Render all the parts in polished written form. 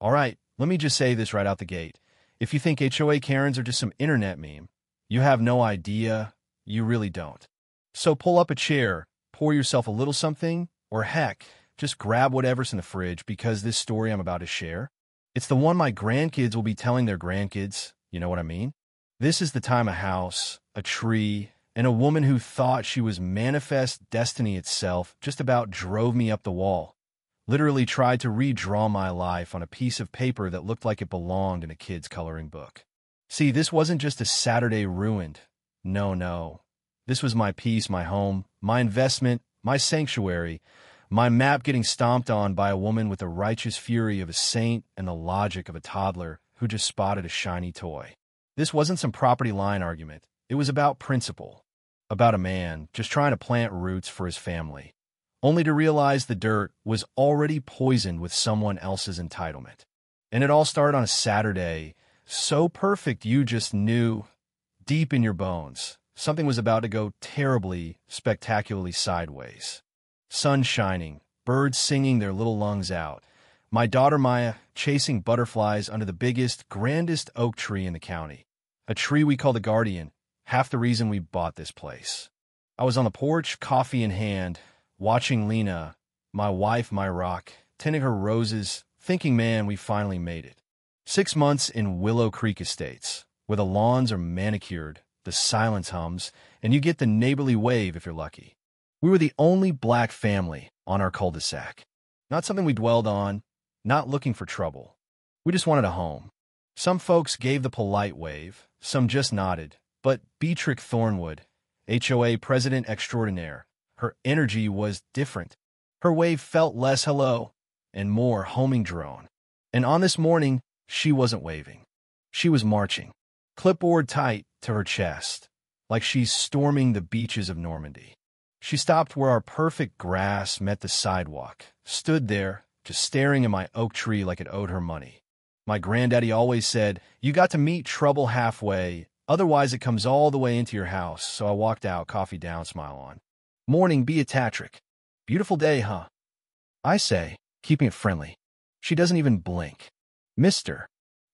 All right, let me just say this right out the gate. If you think HOA Karens are just some internet meme, you have no idea. You really don't. So pull up a chair, pour yourself a little something, or heck, just grab whatever's in the fridge because this story I'm about to share, it's the one my grandkids will be telling their grandkids. You know what I mean? This is the time a house, a tree, and a woman who thought she was manifest destiny itself just about drove me up the wall. Literally tried to redraw my life on a piece of paper that looked like it belonged in a kid's coloring book. See, this wasn't just a Saturday ruined. No. This was my peace, my home, my investment, my sanctuary, my map getting stomped on by a woman with the righteous fury of a saint and the logic of a toddler who just spotted a shiny toy. This wasn't some property line argument. It was about principle, about a man just trying to plant roots for his family, only to realize the dirt was already poisoned with someone else's entitlement. And it all started on a Saturday, so perfect you just knew, deep in your bones, something was about to go terribly, spectacularly sideways. Sun shining, birds singing their little lungs out, my daughter Maya chasing butterflies under the biggest, grandest oak tree in the county, a tree we call the Guardian, half the reason we bought this place. I was on the porch, coffee in hand, watching Lena, my wife, my rock, tending her roses, thinking, man, we finally made it. 6 months in Willow Creek Estates, where the lawns are manicured, the silence hums, and you get the neighborly wave if you're lucky. We were the only black family on our cul-de-sac. Not something we dwelled on, not looking for trouble. We just wanted a home. Some folks gave the polite wave, some just nodded, but Beatrix Thornwood, HOA president extraordinaire, her energy was different. Her wave felt less hello and more homing drone. And on this morning, she wasn't waving. She was marching, clipboard tight to her chest, like she's storming the beaches of Normandy. She stopped where our perfect grass met the sidewalk, stood there, just staring at my oak tree like it owed her money. My granddaddy always said, you got to meet trouble halfway, otherwise it comes all the way into your house, so I walked out, coffee down, smile on. Morning, Beatrix. Beautiful day, huh? I say, keeping it friendly. She doesn't even blink. Mr.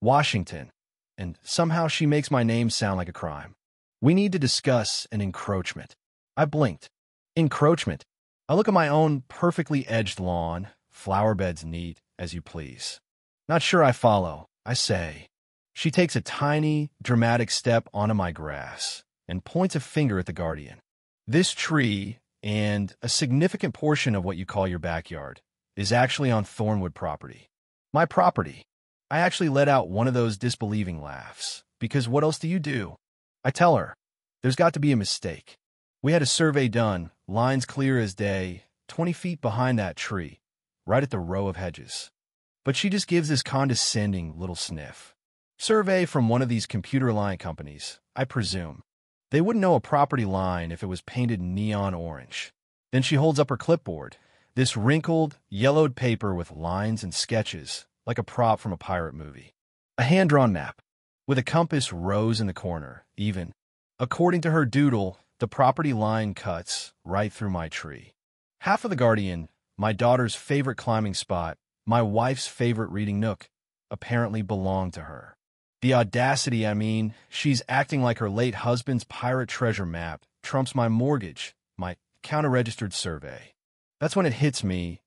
Washington. And somehow she makes my name sound like a crime. We need to discuss an encroachment. I blinked. Encroachment. I look at my own perfectly edged lawn, flower beds neat, as you please. Not sure I follow, I say. She takes a tiny, dramatic step onto my grass and points a finger at the Guardian. This tree, and a significant portion of what you call your backyard, is actually on Thornwood property. My property. I actually let out one of those disbelieving laughs, because what else do you do? I tell her, there's got to be a mistake. We had a survey done, lines clear as day, 20 feet behind that tree, right at the row of hedges. But she just gives this condescending little sniff. Survey from one of these computer line companies, I presume. They wouldn't know a property line if it was painted neon orange. Then she holds up her clipboard, this wrinkled, yellowed paper with lines and sketches, like a prop from a pirate movie. A hand-drawn map, with a compass rose in the corner, even. According to her doodle, the property line cuts right through my tree. Half of the Guardian, my daughter's favorite climbing spot, my wife's favorite reading nook, apparently belonged to her. The audacity, I mean, she's acting like her late husband's pirate treasure map trumps my mortgage, my counter-registered survey. That's when it hits me.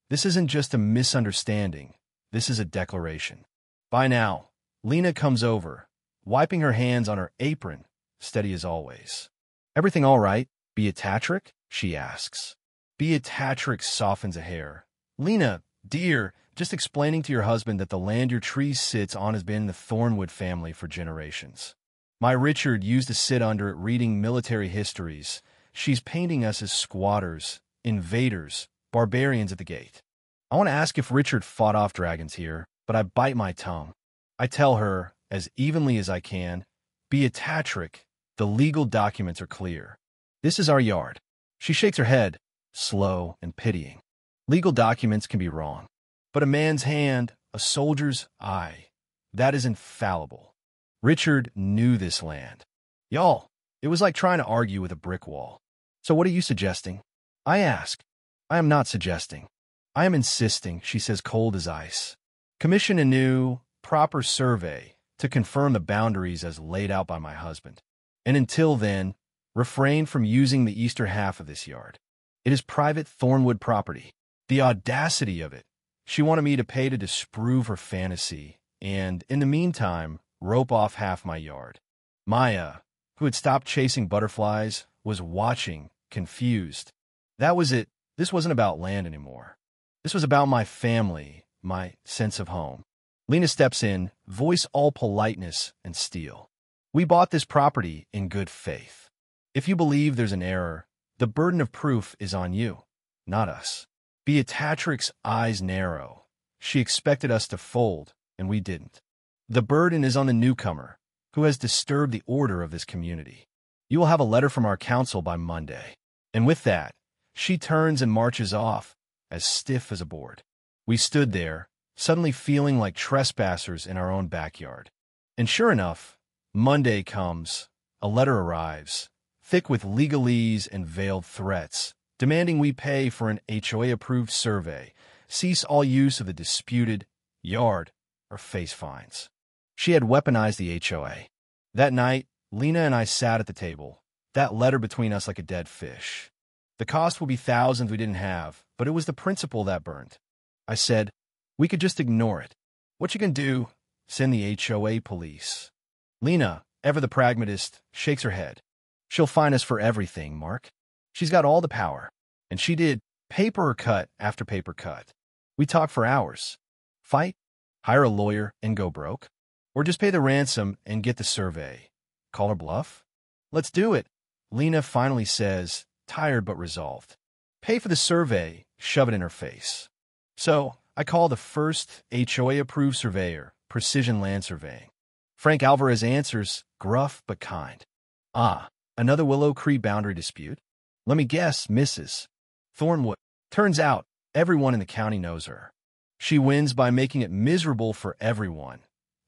This isn't just a misunderstanding. This is a declaration. By now, Lena comes over, wiping her hands on her apron, steady as always. Everything all right, Beatrix? She asks. Beatrix softens a hair. Lena, dear, just explaining to your husband that the land your tree sits on has been in the Thornwood family for generations. My Richard used to sit under it reading military histories. She's painting us as squatters, invaders, barbarians at the gate. I want to ask if Richard fought off dragons here, but I bite my tongue. I tell her, as evenly as I can, Beatrix, the legal documents are clear. This is our yard. She shakes her head, slow and pitying. Legal documents can be wrong. But a man's hand, a soldier's eye, that is infallible. Richard knew this land. Y'all, it was like trying to argue with a brick wall. So what are you suggesting? I ask. I am not suggesting. I am insisting, she says, cold as ice. Commission a new, proper survey to confirm the boundaries as laid out by my husband. And until then, refrain from using the eastern half of this yard. It is private Thornwood property. The audacity of it. She wanted me to pay to disprove her fantasy, and, in the meantime, rope off half my yard. Maya, who had stopped chasing butterflies, was watching, confused. That was it. This wasn't about land anymore. This was about my family, my sense of home. Lena steps in, voice all politeness and steel. We bought this property in good faith. If you believe there's an error, the burden of proof is on you, not us. Beatrix's eyes narrow. She expected us to fold, and we didn't. The burden is on the newcomer, who has disturbed the order of this community. You will have a letter from our council by Monday. And with that, she turns and marches off, as stiff as a board. We stood there, suddenly feeling like trespassers in our own backyard. And sure enough, Monday comes, a letter arrives, thick with legalese and veiled threats, demanding we pay for an HOA-approved survey, cease all use of the disputed yard, or face fines. She had weaponized the HOA. That night, Lena and I sat at the table, that letter between us like a dead fish. The cost will be thousands we didn't have, but it was the principle that burned. I said, we could just ignore it. What you can do, send the HOA police. Lena, ever the pragmatist, shakes her head. She'll fine us for everything, Mark. She's got all the power. And she did, paper cut after paper cut. We talked for hours. Fight? Hire a lawyer and go broke? Or just pay the ransom and get the survey? Call her bluff? Let's do it, Lena finally says, tired but resolved. Pay for the survey, shove it in her face. So, I call the first HOA-approved surveyor, Precision Land Surveying. Frank Alvarez answers, gruff but kind. Ah, another Willow Creek boundary dispute? Let me guess, Mrs. Thornwood. Turns out, everyone in the county knows her. She wins by making it miserable for everyone.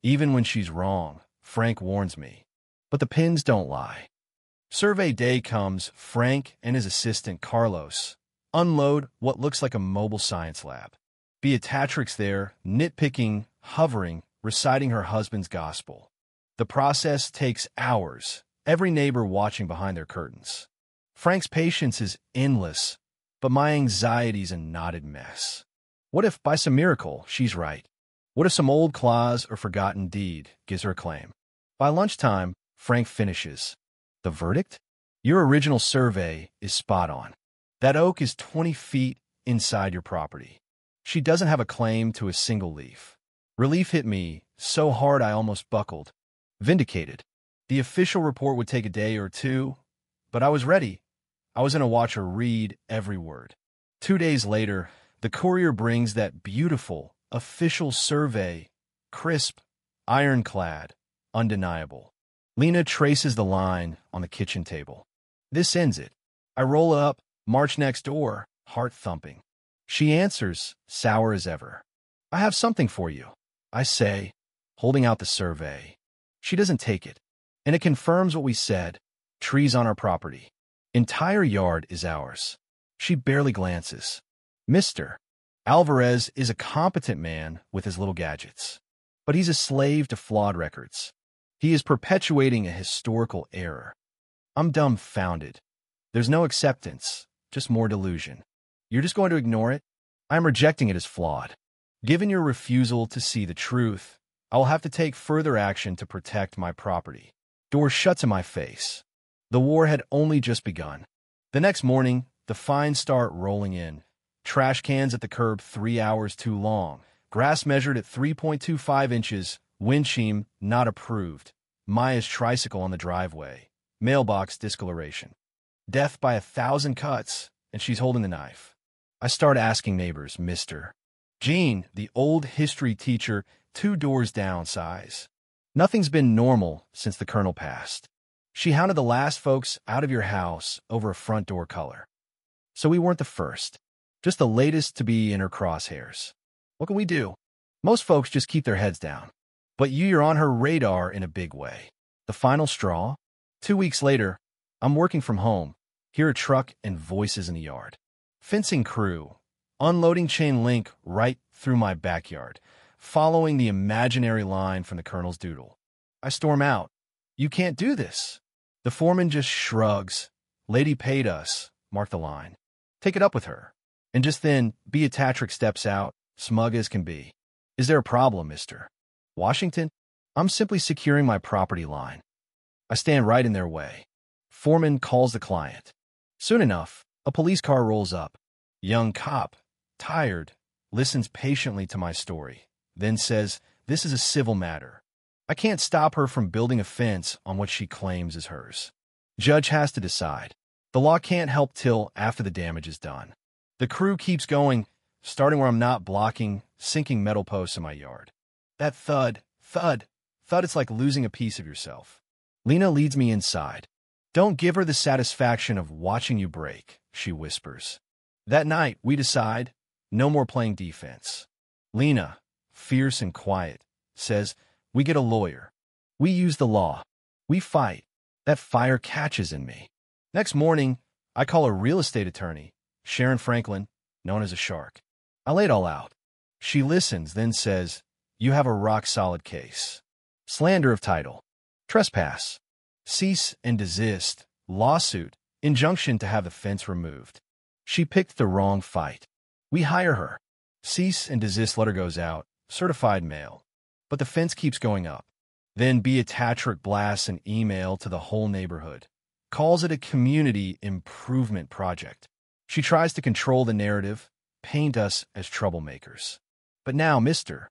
Even when she's wrong, Frank warns me. But the pins don't lie. Survey day comes, Frank and his assistant, Carlos, unload what looks like a mobile science lab. Beatrix there, nitpicking, hovering, reciting her husband's gospel. The process takes hours, every neighbor watching behind their curtains. Frank's patience is endless, but my anxiety's a knotted mess. What if, by some miracle, she's right? What if some old clause or forgotten deed gives her a claim? By lunchtime, Frank finishes. The verdict? Your original survey is spot on. That oak is 20 feet inside your property. She doesn't have a claim to a single leaf. Relief hit me so hard I almost buckled. Vindicated. The official report would take a day or two, but I was ready. I was going to watch her read every word. 2 days later, the courier brings that beautiful, official survey, crisp, ironclad, undeniable. Lena traces the line on the kitchen table. This ends it. I roll up, march next door, heart thumping. She answers, sour as ever. I have something for you, I say, holding out the survey. She doesn't take it, and it confirms what we said. Trees on our property. Entire yard is ours. She barely glances. Mr. Alvarez is a competent man with his little gadgets, but he's a slave to flawed records. He is perpetuating a historical error. I'm dumbfounded. There's no acceptance, just more delusion. You're just going to ignore it? I'm rejecting it as flawed. Given your refusal to see the truth, I will have to take further action to protect my property. Door shuts in my face. The war had only just begun. The next morning, the fines start rolling in. Trash cans at the curb 3 hours too long. Grass measured at 3.25 inches. Windshield not approved. Maya's tricycle on the driveway. Mailbox discoloration. Death by 1,000 cuts, and she's holding the knife. I start asking neighbors, Mr. Jean, the old history teacher, 2 doors down, sighs. Nothing's been normal since the colonel passed. She hounded the last folks out of your house over a front door color. So we weren't the first, just the latest to be in her crosshairs. What can we do? Most folks just keep their heads down. But you're on her radar in a big way. The final straw? 2 weeks later, I'm working from home. Hear a truck and voices in the yard. Fencing crew. Unloading chain link right through my backyard. following the imaginary line from the colonel's doodle. I storm out. You can't do this. The foreman just shrugs. Lady paid us. Mark the line. Take it up with her. And just then, Beatrix steps out, smug as can be. Is there a problem, Mr. Washington? I'm simply securing my property line. I stand right in their way. Foreman calls the client. Soon enough, a police car rolls up. Young cop, tired, listens patiently to my story, then says, this is a civil matter. I can't stop her from building a fence on what she claims is hers. Judge has to decide. The law can't help till after the damage is done. The crew keeps going, starting where I'm not blocking, sinking metal posts in my yard. That thud, thud, thud, it's like losing a piece of yourself. Lena leads me inside. Don't give her the satisfaction of watching you break, she whispers. That night, we decide, no more playing defense. Lena, fierce and quiet, says, we get a lawyer. We use the law. We fight. That fire catches in me. Next morning, I call a real estate attorney, Sharon Franklin, known as a shark. I lay it all out. She listens, then says, you have a rock-solid case. Slander of title. Trespass. Cease and desist. Lawsuit. Injunction to have the fence removed. She picked the wrong fight. We hire her. Cease and desist letter goes out. Certified mail. But the fence keeps going up. Then Beatrix blasts an email to the whole neighborhood. Calls it a community improvement project. She tries to control the narrative, paint us as troublemakers. But now, Mr.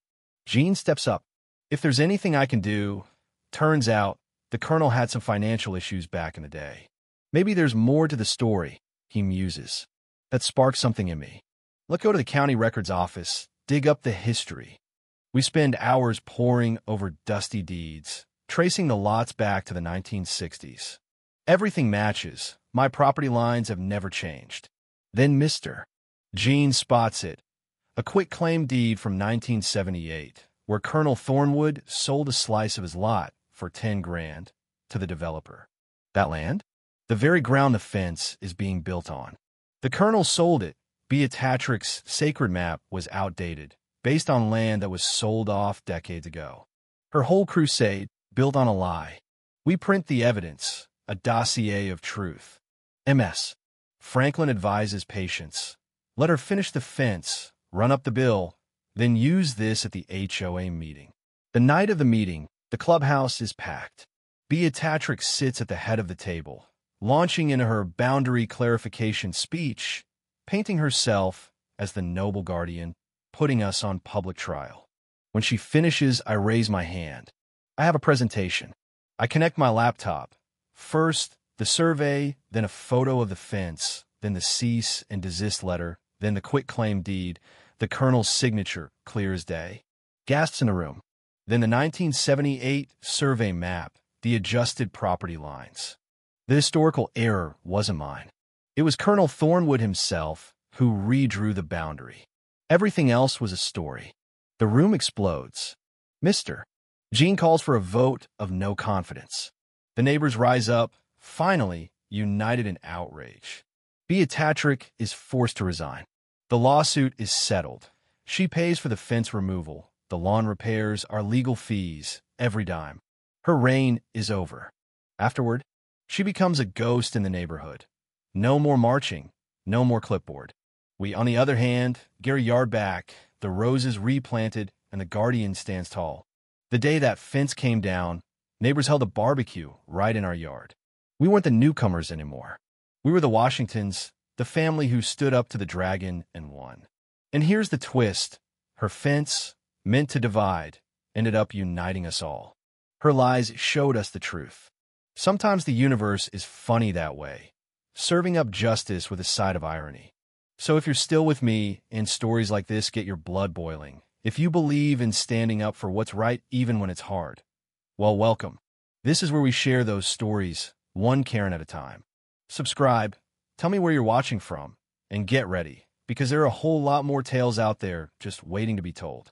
Gene steps up. If there's anything I can do, turns out the colonel had some financial issues back in the day. Maybe there's more to the story, he muses. That sparks something in me. Let's go to the county records office, dig up the history. We spend hours poring over dusty deeds, tracing the lots back to the 1960s. Everything matches. My property lines have never changed. Then Mr. Gene spots it. A quitclaim deed from 1978, where Colonel Thornwood sold a slice of his lot for $10,000 to the developer. That land? The very ground the fence is being built on. The colonel sold it. Beatrix's sacred map was outdated, based on land that was sold off decades ago. Her whole crusade built on a lie. We print the evidence, a dossier of truth. MS. Franklin advises patience. Let her finish the fence, run up the bill, then use this at the HOA meeting. The night of the meeting, the clubhouse is packed. Beatrix sits at the head of the table, launching into her boundary clarification speech, painting herself as the noble guardian, putting us on public trial. When she finishes, I raise my hand. I have a presentation. I connect my laptop. First, the survey, then a photo of the fence, then the cease and desist letter, then the quitclaim deed, the colonel's signature, clear as day. Gasps in the room. Then the 1978 survey map, the adjusted property lines. The historical error wasn't mine. It was Colonel Thornwood himself who redrew the boundary. Everything else was a story. The room explodes. Mr. Gene calls for a vote of no confidence. The neighbors rise up, finally, united in outrage. Beatrix is forced to resign. The lawsuit is settled. She pays for the fence removal, the lawn repairs, our legal fees, every dime. Her reign is over. Afterward, she becomes a ghost in the neighborhood. No more marching, no more clipboard. We, on the other hand, get our yard back, the roses replanted, and the guardian stands tall. The day that fence came down, neighbors held a barbecue right in our yard. We weren't the newcomers anymore. We were the Washingtons, the family who stood up to the dragon and won. And here's the twist. Her fence, meant to divide, ended up uniting us all. Her lies showed us the truth. Sometimes the universe is funny that way, serving up justice with a side of irony. So if you're still with me and stories like this get your blood boiling, if you believe in standing up for what's right even when it's hard, well, welcome. This is where we share those stories, one Karen at a time. Subscribe, tell me where you're watching from, and get ready, because there are a whole lot more tales out there just waiting to be told.